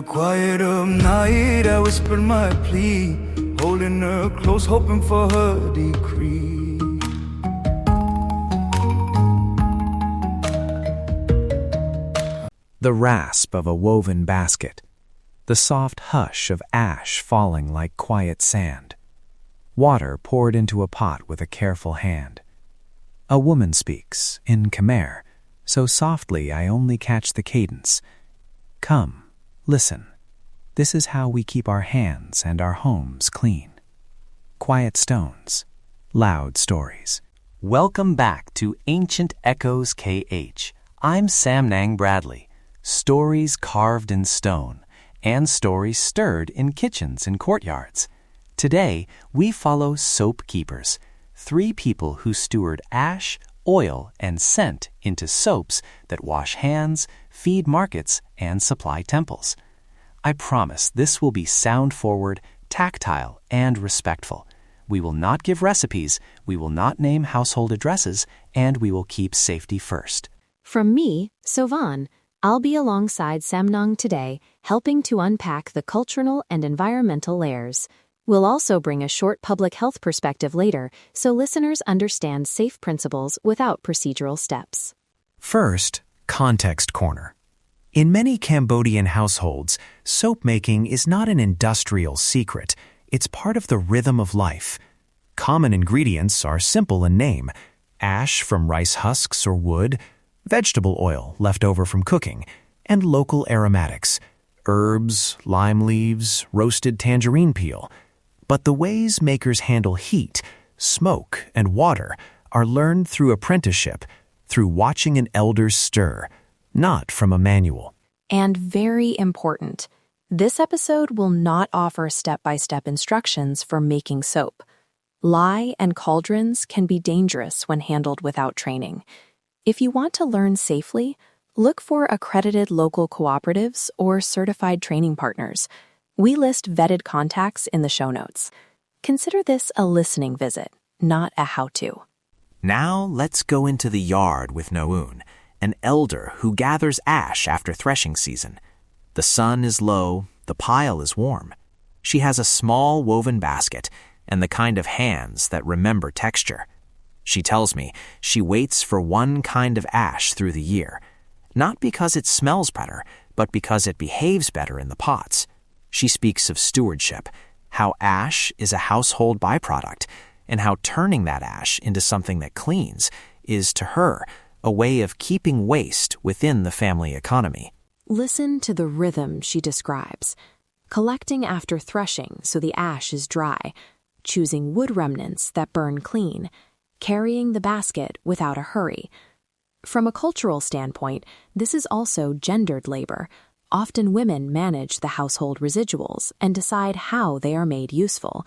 quiet of night, I whispered my plea, holding her close, hoping for her decree. The rasp of a woven basket, the soft hush of ash falling like quiet sand, water poured into a pot with a careful hand. A woman speaks, in Khmer, so softly I only catch the cadence. Come, listen. This is how we keep our hands and our homes clean. Quiet stones, loud stories. Welcome back to Ancient Echoes KH. I'm Sam Nang Bradley. Stories carved in stone and stories stirred in kitchens and courtyards. Today, we follow soap keepers, 3 people who steward ash, oil, and scent into soaps that wash hands, feed markets, and supply temples. I promise this will be sound-forward, tactile, and respectful. We will not give recipes, we will not name household addresses, and we will keep safety first. From me, Sovan, I'll be alongside Samnang today, helping to unpack the cultural and environmental layers. We'll also bring a short public health perspective later, so listeners understand safe principles without procedural steps. First, Context Corner. In many Cambodian households, soap making is not an industrial secret. It's part of the rhythm of life. Common ingredients are simple in name: ash from rice husks or wood, vegetable oil left over from cooking, and local aromatics, herbs, lime leaves, roasted tangerine peel. But the ways makers handle heat, smoke, and water are learned through apprenticeship, through watching an elder stir, not from a manual. And very important, this episode will not offer step-by-step instructions for making soap. Lye and cauldrons can be dangerous when handled without training. If you want to learn safely, look for accredited local cooperatives or certified training partners. We list vetted contacts in the show notes. Consider this a listening visit, not a how-to. Now let's go into the yard with Noon, an elder who gathers ash after threshing season. The sun is low, the pile is warm. She has a small woven basket and the kind of hands that remember texture. She tells me she waits for one kind of ash through the year, not because it smells better, but because it behaves better in the pots. She speaks of stewardship, how ash is a household byproduct, and how turning that ash into something that cleans is, to her, a way of keeping waste within the family economy. Listen to the rhythm she describes. Collecting after threshing so the ash is dry, choosing wood remnants that burn clean, carrying the basket without a hurry. From a cultural standpoint, this is also gendered labor. Often women manage the household residuals and decide how they are made useful.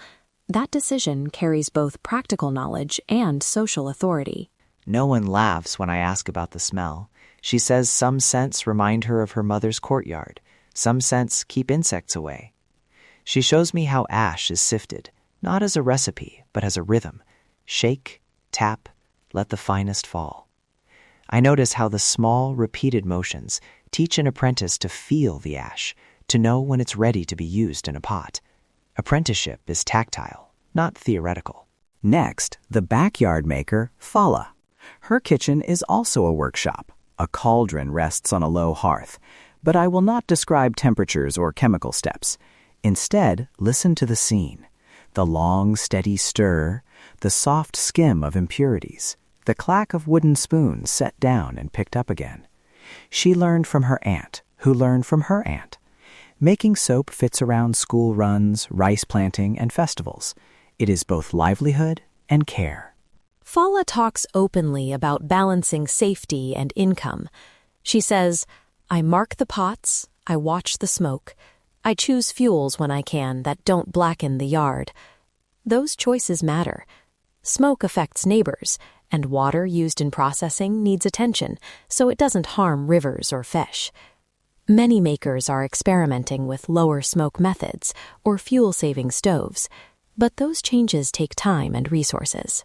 That decision carries both practical knowledge and social authority. No one laughs when I ask about the smell. She says some scents remind her of her mother's courtyard. Some scents keep insects away. She shows me how ash is sifted, not as a recipe, but as a rhythm. Shake, tap, let the finest fall. I notice how the small, repeated motions teach an apprentice to feel the ash, to know when it's ready to be used in a pot. Apprenticeship is tactile, not theoretical. Next, the backyard maker, Fala. Her kitchen is also a workshop. A cauldron rests on a low hearth, but I will not describe temperatures or chemical steps. Instead, listen to the scene. The long, steady stir, the soft skim of impurities, the clack of wooden spoons set down and picked up again. She learned from her aunt, who learned from her aunt. Making soap fits around school runs, rice planting, and festivals. It is both livelihood and care. Fala talks openly about balancing safety and income. She says, I mark the pots, I watch the smoke. I choose fuels when I can that don't blacken the yard. Those choices matter. Smoke affects neighbors, and water used in processing needs attention, so it doesn't harm rivers or fish. Many makers are experimenting with lower smoke methods or fuel-saving stoves, but those changes take time and resources.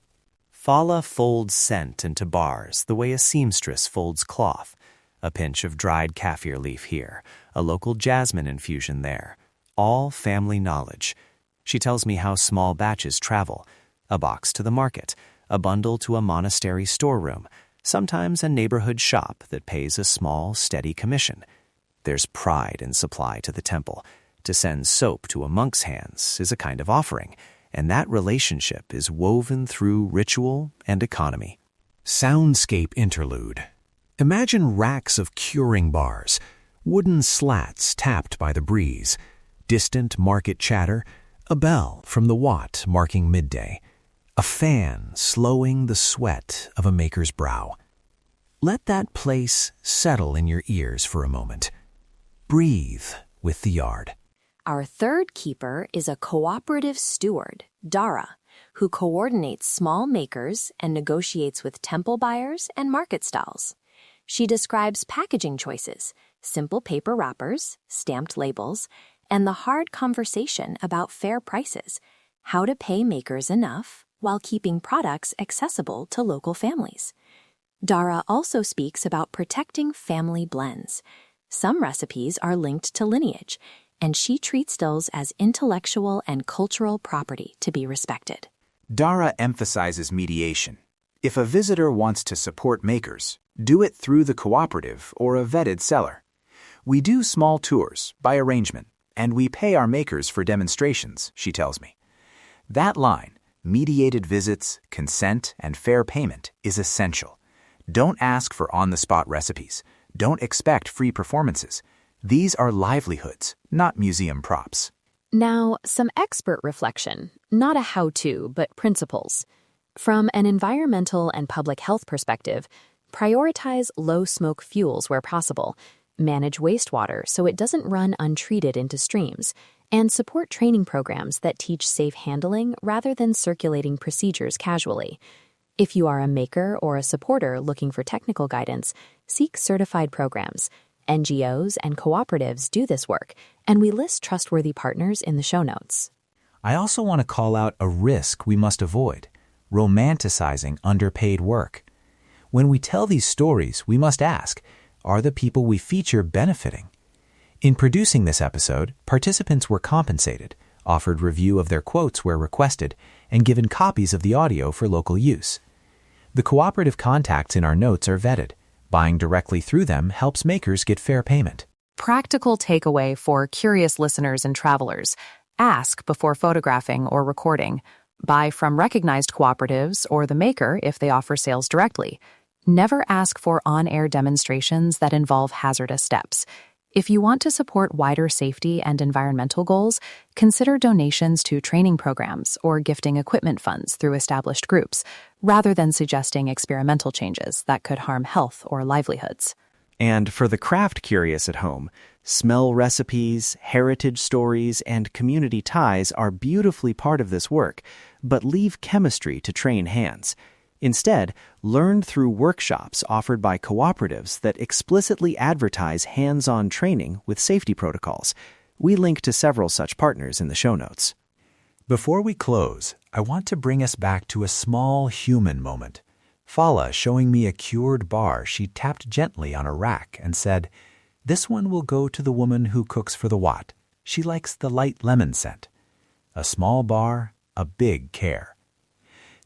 Fala folds scent into bars the way a seamstress folds cloth. a pinch of dried kaffir leaf here, a local jasmine infusion there. All family knowledge. She tells me how small batches travel, a box to the market, a bundle to a monastery storeroom, sometimes a neighborhood shop that pays a small, steady commission. There's pride in supply to the temple. To send soap to a monk's hands is a kind of offering, and that relationship is woven through ritual and economy. Soundscape interlude. Imagine racks of curing bars, wooden slats tapped by the breeze, distant market chatter, a bell from the Watt marking midday, a fan slowing the sweat of a maker's brow. Let that place settle in your ears for a moment. Breathe with the yard. Our third keeper is a cooperative steward, Dara, who coordinates small makers and negotiates with temple buyers and market stalls. She describes packaging choices, simple paper wrappers, stamped labels, and the hard conversation about fair prices, how to pay makers enough while keeping products accessible to local families. Dara also speaks about protecting family blends. Some recipes are linked to lineage, and she treats those as intellectual and cultural property to be respected. Dara emphasizes mediation. If a visitor wants to support makers, do it through the cooperative or a vetted seller. We do small tours by arrangement, and we pay our makers for demonstrations, she tells me. That line, mediated visits, consent, and fair payment, is essential. Don't ask for on-the-spot recipes. Don't expect free performances. These are livelihoods, not museum props. Now, some expert reflection, not a how-to, but principles. From an environmental and public health perspective, prioritize low-smoke fuels where possible, manage wastewater so it doesn't run untreated into streams, and support training programs that teach safe handling rather than circulating procedures casually. If you are a maker or a supporter looking for technical guidance, seek certified programs. NGOs and cooperatives do this work, and we list trustworthy partners in the show notes. I also want to call out a risk we must avoid: romanticizing underpaid work. When we tell these stories, we must ask, are the people we feature benefiting? In producing this episode, participants were compensated, offered review of their quotes where requested, and given copies of the audio for local use. The cooperative contacts in our notes are vetted. Buying directly through them helps makers get fair payment. Practical takeaway for curious listeners and travelers. Ask before photographing or recording. Buy from recognized cooperatives or the maker if they offer sales directly. Never ask for on-air demonstrations that involve hazardous steps. If you want to support wider safety and environmental goals, consider donations to training programs or gifting equipment funds through established groups, rather than suggesting experimental changes that could harm health or livelihoods. And for the craft curious at home, smell recipes, heritage stories, and community ties are beautifully part of this work, but leave chemistry to train hands. Instead, learn through workshops offered by cooperatives that explicitly advertise hands-on training with safety protocols. We link to several such partners in the show notes. Before we close, I want to bring us back to a small human moment. Fala showing me a cured bar she tapped gently on a rack and said, "This one will go to the woman who cooks for the Watt. She likes the light lemon scent." A small bar, a big care.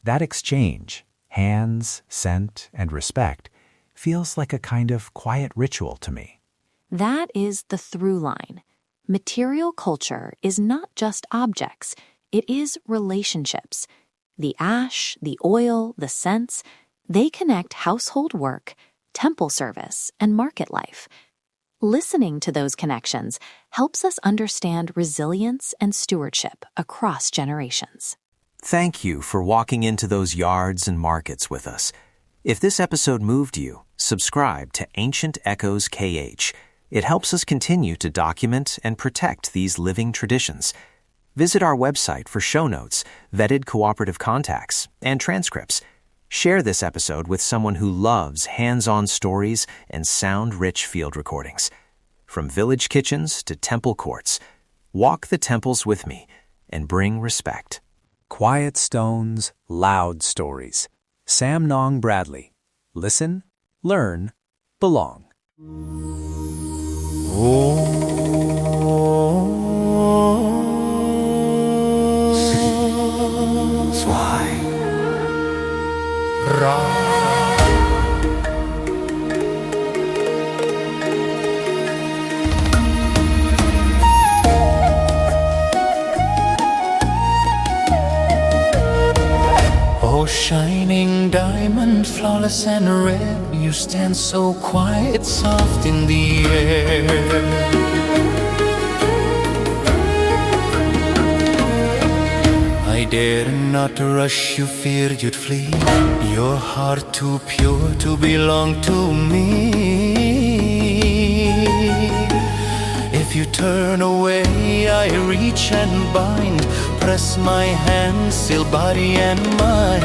That exchange, hands, scent, and respect, feels like a kind of quiet ritual to me. That is the through line. Material culture is not just objects, it is relationships. The ash, the oil, the scents, they connect household work, temple service, and market life. Listening to those connections helps us understand resilience and stewardship across generations. Thank you for walking into those yards and markets with us. If this episode moved you, subscribe to Ancient Echoes KH. It helps us continue to document and protect these living traditions. Visit our website for show notes, vetted cooperative contacts, and transcripts. Share this episode with someone who loves hands-on stories and sound-rich field recordings. From village kitchens to temple courts, walk the temples with me and bring respect. Quiet stones, loud stories. Sam Nong Bradley. Listen, learn, belong. Oh, shining diamond, flawless and red, you stand so quiet, soft in the air. I dared not to rush, you feared you'd flee. Your heart too pure to belong to me. If you turn away, I reach and bind, press my hand, still body and mind.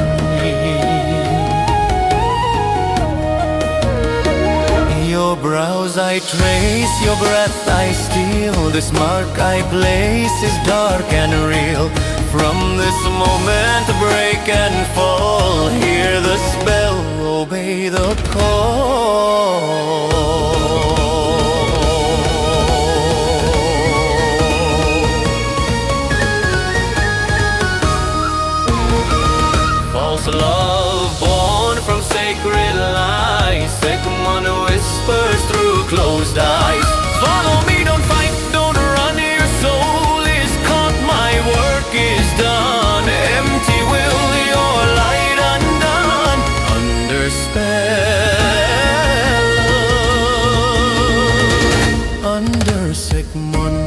Your brows I trace, your breath I steal. This mark I place is dark and real. From this moment break and fall, hear the spell, obey the call. False love born from sacred lies, second one whispers through closed eyes. Follow me, don't fight, don't run, your soul is caught, my work is done. Empty will, your light undone, under spell, under Sigmund.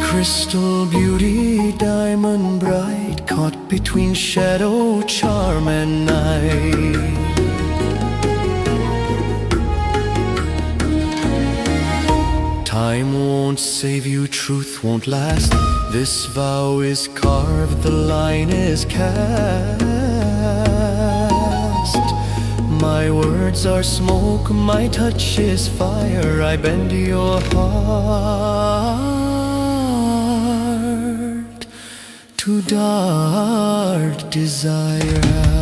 Crystal beauty, diamond bright, caught between shadow, charm and night. Time won't save you, truth won't last. This vow is carved, the line is cast. My words are smoke, my touch is fire. I bend your heart to dark desire.